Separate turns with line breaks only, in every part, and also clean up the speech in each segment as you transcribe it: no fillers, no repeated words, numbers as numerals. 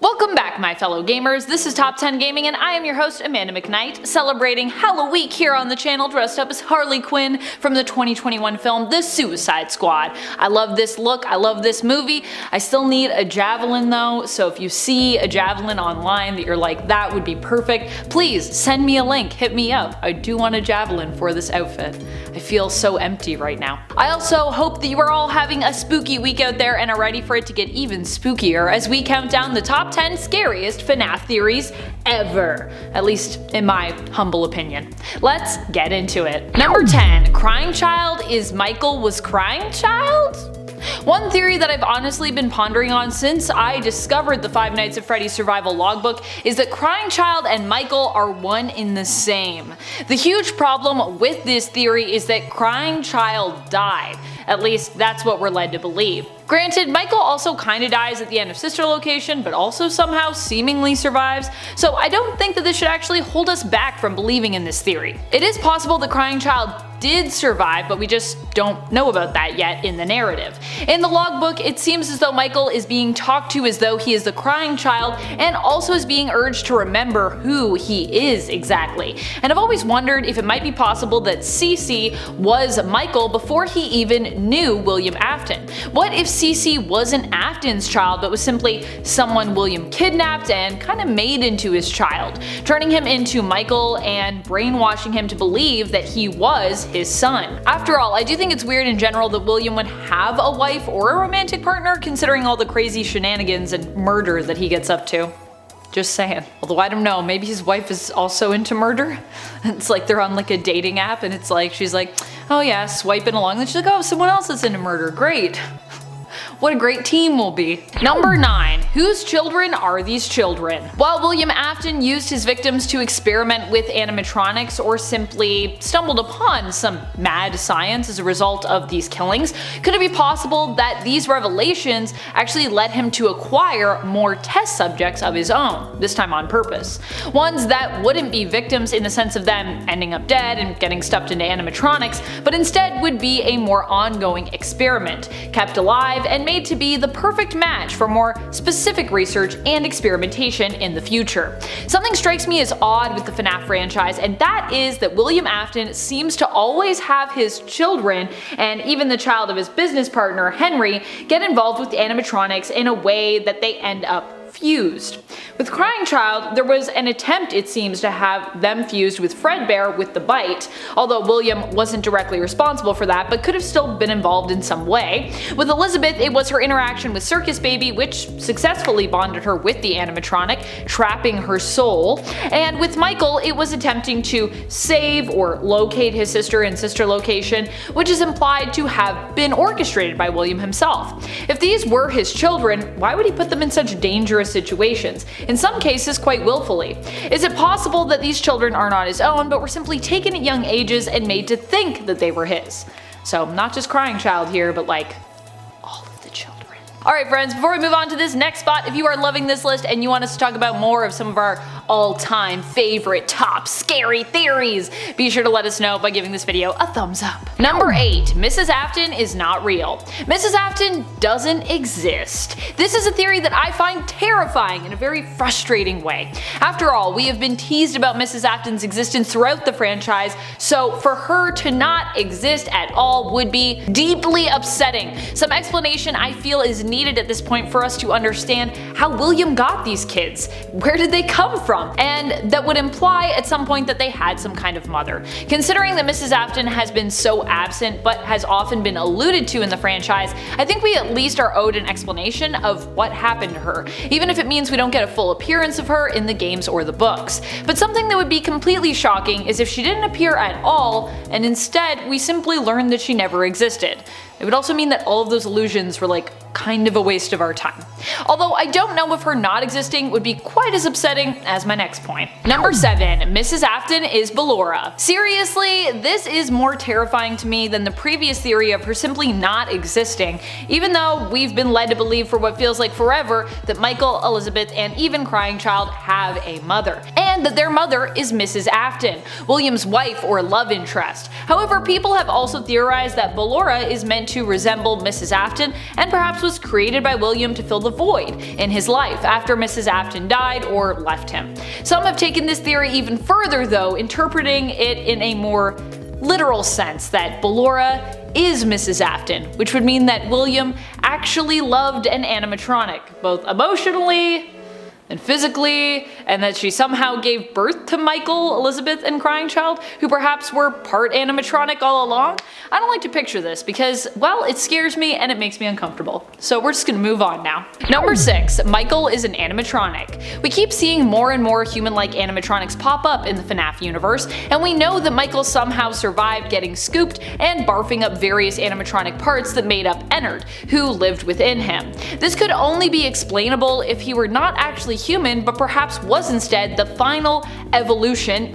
Welcome back, my fellow gamers. This is Top 10 Gaming and I am your host Amanda McKnight, celebrating Halloween here on the channel dressed up as Harley Quinn from the 2021 film The Suicide Squad. I love this look, I love this movie. I still need a javelin though, so if you see a javelin online that you're like, that would be perfect, please send me a link, hit me up. I do want a javelin for this outfit. I feel so empty right now. I also hope that you are all having a spooky week out there and are ready for it to get even spookier as we count down the top 10 scariest FNAF theories ever. At least in my humble opinion. Let's get into it. Number 10. Crying child is Michael was crying child? One theory that I've honestly been pondering on since I discovered the Five Nights at Freddy's survival logbook is that Crying Child and Michael are one in the same. The huge problem with this theory is that Crying Child died. At least that's what we're led to believe. Granted, Michael also kinda dies at the end of Sister Location, but also somehow seemingly survives, so I don't think that this should actually hold us back from believing in this theory. It is possible the Crying Child did survive, but we just don't know about that yet in the narrative. In the logbook, it seems as though Michael is being talked to as though he is the crying child and also is being urged to remember who he is exactly. And I've always wondered if it might be possible that Cece was Michael before he even knew William Afton. What if Cece wasn't Afton's child but was simply someone William kidnapped and kinda made into his child, turning him into Michael and brainwashing him to believe that he was his son. After all, I do think it's weird in general that William would have a wife or a romantic partner considering all the crazy shenanigans and murder that he gets up to. Just saying. Although I don't know, maybe his wife is also into murder? It's like they're on like a dating app and it's like, she's like, oh yeah, swiping along, and she's like, oh, someone else is into murder, great. What a great team we'll be. Number 9. Whose children are these children? While William Afton used his victims to experiment with animatronics or simply stumbled upon some mad science as a result of these killings, could it be possible that these revelations actually led him to acquire more test subjects of his own, this time on purpose? Ones that wouldn't be victims in the sense of them ending up dead and getting stuffed into animatronics, but instead would be a more ongoing experiment, kept alive and made to be the perfect match for more specific research and experimentation in the future. Something strikes me as odd with the FNAF franchise, and that is that William Afton seems to always have his children, and even the child of his business partner, Henry, get involved with animatronics in a way that they end up fused. With Crying Child, there was an attempt, it seems, to have them fused with Fredbear with the bite, although William wasn't directly responsible for that, but could have still been involved in some way. With Elizabeth, it was her interaction with Circus Baby which successfully bonded her with the animatronic, trapping her soul. And with Michael, it was attempting to save or locate his sister in Sister Location, which is implied to have been orchestrated by William himself. If these were his children, why would he put them in such dangerous situations, in some cases quite willfully? Is it possible that these children are not his own, but were simply taken at young ages and made to think that they were his? So not just Crying Child here, but like all of the children. Alright friends, before we move on to this next spot, if you are loving this list and you want us to talk about more of some of our all-time favorite top scary theories, be sure to let us know by giving this video a thumbs up. Number 8. Mrs. Afton is not real. Mrs. Afton doesn't exist. This is a theory that I find terrifying in a very frustrating way. After all, we have been teased about Mrs. Afton's existence throughout the franchise, so for her to not exist at all would be deeply upsetting. Some explanation I feel is needed at this point for us to understand how William got these kids. Where did they come from? And that would imply at some point that they had some kind of mother. Considering that Mrs. Afton has been so absent but has often been alluded to in the franchise, I think we at least are owed an explanation of what happened to her, even if it means we don't get a full appearance of her in the games or the books. But something that would be completely shocking is if she didn't appear at all and instead we simply learned that she never existed. It would also mean that all of those illusions were like kind of a waste of our time. Although I don't know if her not existing would be quite as upsetting as my next point. Number 7. Mrs. Afton is Ballora. Seriously, this is more terrifying to me than the previous theory of her simply not existing, even though we've been led to believe for what feels like forever that Michael, Elizabeth, and even Crying Child have a mother, and that their mother is Mrs. Afton, William's wife or love interest. However, people have also theorized that Ballora is meant to resemble Mrs. Afton and perhaps perhaps was created by William to fill the void in his life after Mrs. Afton died or left him. Some have taken this theory even further though, interpreting it in a more literal sense that Ballora is Mrs. Afton, which would mean that William actually loved an animatronic, both emotionally and physically, and that she somehow gave birth to Michael, Elizabeth, and Crying Child, who perhaps were part animatronic all along. I don't like to picture this because, well, it scares me and it makes me uncomfortable. So we're just gonna move on now. Number 6, Michael is an animatronic. We keep seeing more and more human-like animatronics pop up in the FNAF universe, and we know that Michael somehow survived getting scooped and barfing up various animatronic parts that made up Ennard, who lived within him. This could only be explainable if he were not actually human, but perhaps was instead the final evolution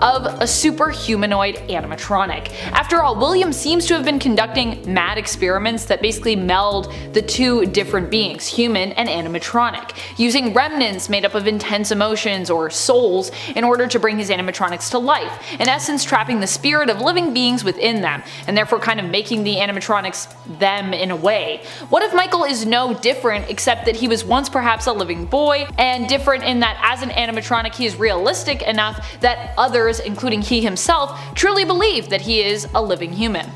of a super humanoid animatronic. After all, William seems to have been conducting mad experiments that basically meld the two different beings, human and animatronic, using remnants made up of intense emotions or souls in order to bring his animatronics to life, in essence trapping the spirit of living beings within them, and therefore kind of making the animatronics them in a way. What if Michael is no different except that he was once perhaps a living boy, and different in that as an animatronic he is realistic enough that others, including he himself, truly believe that he is a living human.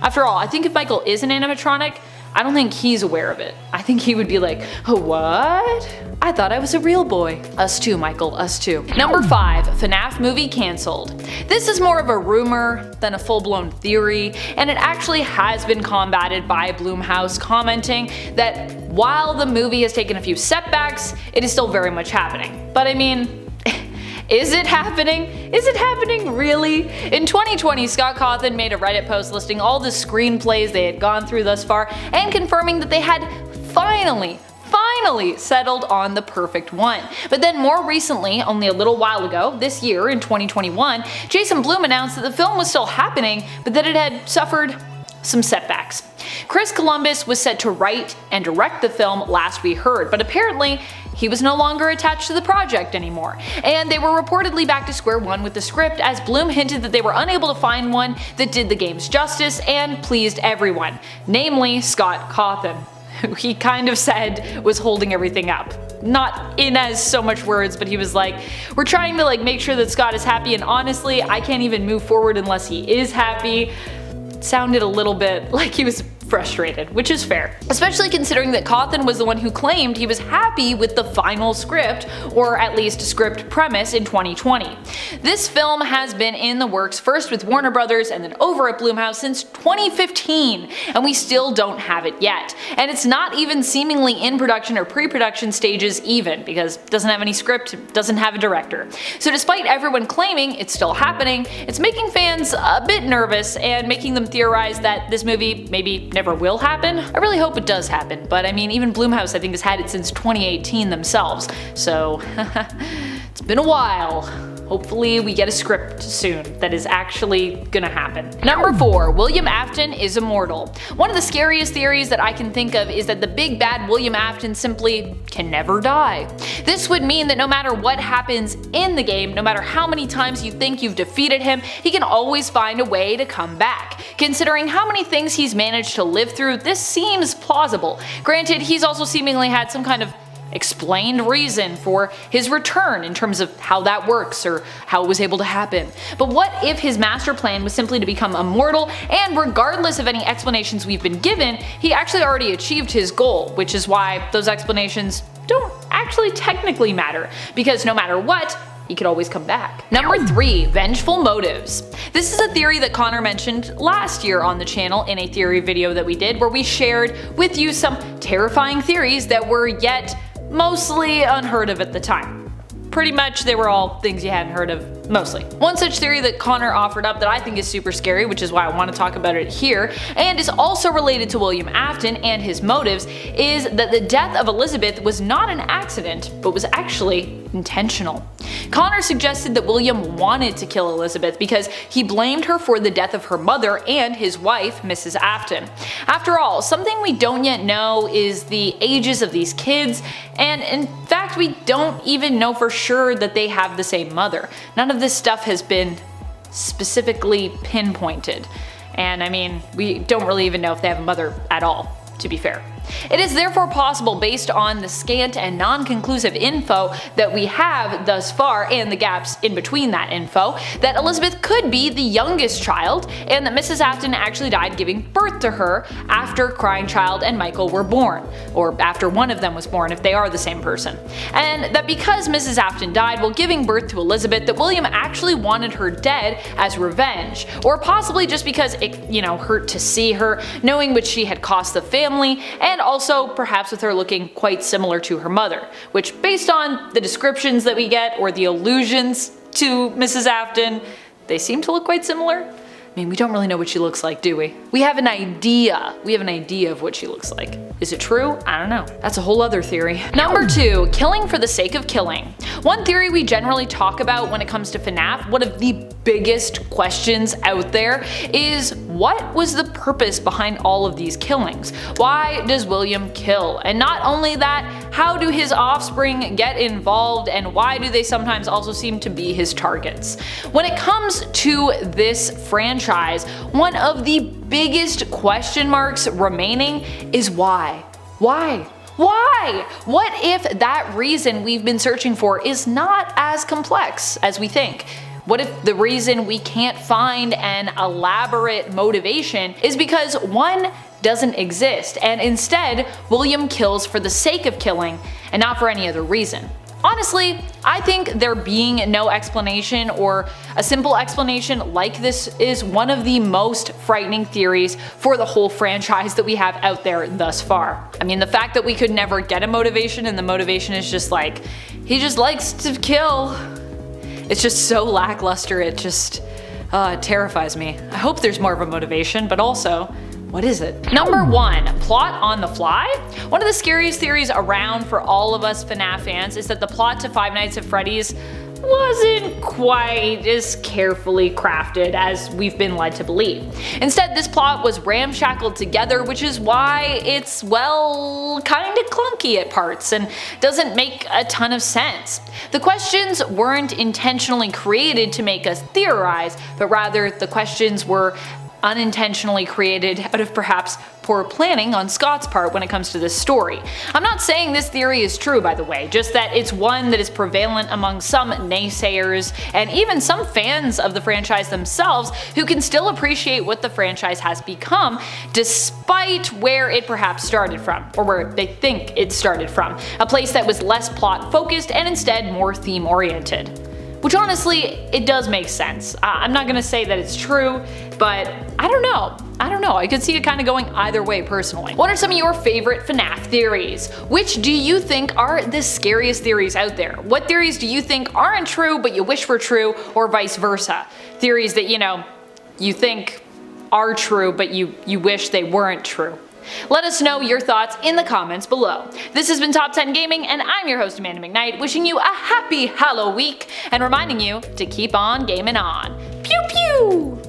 After all, I think if Michael is an animatronic, I don't think he's aware of it. I think he would be like, oh, what? I thought I was a real boy. Us too, Michael, us too. Number 5, FNAF movie cancelled. This is more of a rumor than a full-blown theory, and it actually has been combated by Blumhouse, commenting that while the movie has taken a few setbacks, it is still very much happening. But I mean, is it happening? Is it happening really? In 2020, Scott Cawthon made a Reddit post listing all the screenplays they had gone through thus far and confirming that they had finally settled on the perfect one. But then more recently, only a little while ago, this year in 2021, Jason Blum announced that the film was still happening, but that it had suffered some setbacks. Chris Columbus was set to write and direct the film last we heard, but apparently he was no longer attached to the project anymore, and they were reportedly back to square one with the script, as Blum hinted that they were unable to find one that did the game's justice and pleased everyone, namely Scott Cawthon, who he kind of said was holding everything up. Not in as so much words, but he was like, we're trying to make sure that Scott is happy, and honestly I can't even move forward unless he is happy. It sounded a little bit like he was frustrated, which is fair, especially considering that Cawthon was the one who claimed he was happy with the final script, or at least script premise, in 2020. This film has been in the works, first with Warner Brothers and then over at Blumhouse, since 2015, and we still don't have it yet. And it's not even seemingly in production or pre-production stages even, because it doesn't have any script, it doesn't have a director. So despite everyone claiming it's still happening, it's making fans a bit nervous and making them theorize that this movie maybe never will happen. I really hope it does happen, but I mean, even Blumhouse I think has had it since 2018 themselves, so it's been a while. Hopefully we get a script soon that is actually gonna happen. Number 4, William Afton is immortal. One of the scariest theories that I can think of is that the big bad William Afton simply can never die. This would mean that no matter what happens in the game, no matter how many times you think you've defeated him, he can always find a way to come back. Considering how many things he's managed to live through, this seems plausible. Granted, he's also seemingly had some kind of explained reason for his return in terms of how that works or how it was able to happen. But what if his master plan was simply to become immortal, and regardless of any explanations we've been given, he actually already achieved his goal, which is why those explanations don't actually technically matter, because no matter what, he could always come back. Number 3, vengeful motives. This is a theory that Connor mentioned last year on the channel in a theory video that we did, where we shared with you some terrifying theories that were yet mostly unheard of at the time. Pretty much they were all things you hadn't heard of, mostly. One such theory that Connor offered up that I think is super scary, which is why I want to talk about it here, and is also related to William Afton and his motives, is that the death of Elizabeth was not an accident, but was actually intentional. Connor suggested that William wanted to kill Elizabeth because he blamed her for the death of her mother and his wife, Mrs. Afton. After all, something we don't yet know is the ages of these kids, and in fact we don't even know for sure that they have the same mother. None of this stuff has been specifically pinpointed, and I mean, we don't really even know if they have a mother at all. to be fair. It is therefore possible, based on the scant and non-conclusive info that we have thus far and the gaps in between that info, that Elizabeth could be the youngest child and that Mrs. Afton actually died giving birth to her after Crying Child and Michael were born, or after one of them was born if they are the same person. And that because Mrs. Afton died while giving birth to Elizabeth, that William actually wanted her dead as revenge, or possibly just because it, hurt to see her, knowing what she had cost the family, and also perhaps with her looking quite similar to her mother, which, based on the descriptions that we get or the allusions to Mrs. Afton, they seem to look quite similar. I mean, we don't really know what she looks like, do we? We have an idea. We have an idea of what she looks like. Is it true? I don't know. That's a whole other theory. Number 2, killing for the sake of killing. One theory we generally talk about when it comes to FNAF, one of the biggest questions out there, is what was the purpose behind all of these killings? Why does William kill? And not only that, how do his offspring get involved, and why do they sometimes also seem to be his targets? When it comes to this franchise, one of the biggest question marks remaining is why? Why? Why? What if that reason we've been searching for is not as complex as we think? What if the reason we can't find an elaborate motivation is because one doesn't exist, and instead William kills for the sake of killing and not for any other reason? Honestly, I think there being no explanation, or a simple explanation like this, is one of the most frightening theories for the whole franchise that we have out there thus far. I mean, the fact that we could never get a motivation, and the motivation is just like, he just likes to kill. It's just so lackluster, it just terrifies me. I hope there's more of a motivation, but also, what is it? Number 1, plot on the fly. One of the scariest theories around for all of us FNAF fans is that the plot to Five Nights at Freddy's wasn't quite as carefully crafted as we've been led to believe. Instead, this plot was ramshackled together, which is why it's, well, kinda clunky at parts and doesn't make a ton of sense. The questions weren't intentionally created to make us theorize, but rather the questions were unintentionally created out of perhaps poor planning on Scott's part when it comes to this story. I'm not saying this theory is true, by the way, just that it's one that is prevalent among some naysayers and even some fans of the franchise themselves who can still appreciate what the franchise has become despite where it perhaps started from, or where they think it started from, a place that was less plot focused and instead more theme oriented. Which honestly, it does make sense. I'm not gonna say that it's true, but I don't know. I could see it kind of going either way personally. What are some of your favorite FNAF theories? Which do you think are the scariest theories out there? What theories do you think aren't true but you wish were true, or vice versa? Theories that, you think are true but you wish they weren't true. Let us know your thoughts in the comments below. This has been Top 10 Gaming, and I'm your host Amanda McKnight, wishing you a happy Halloween and reminding you to keep on gaming on. Pew pew!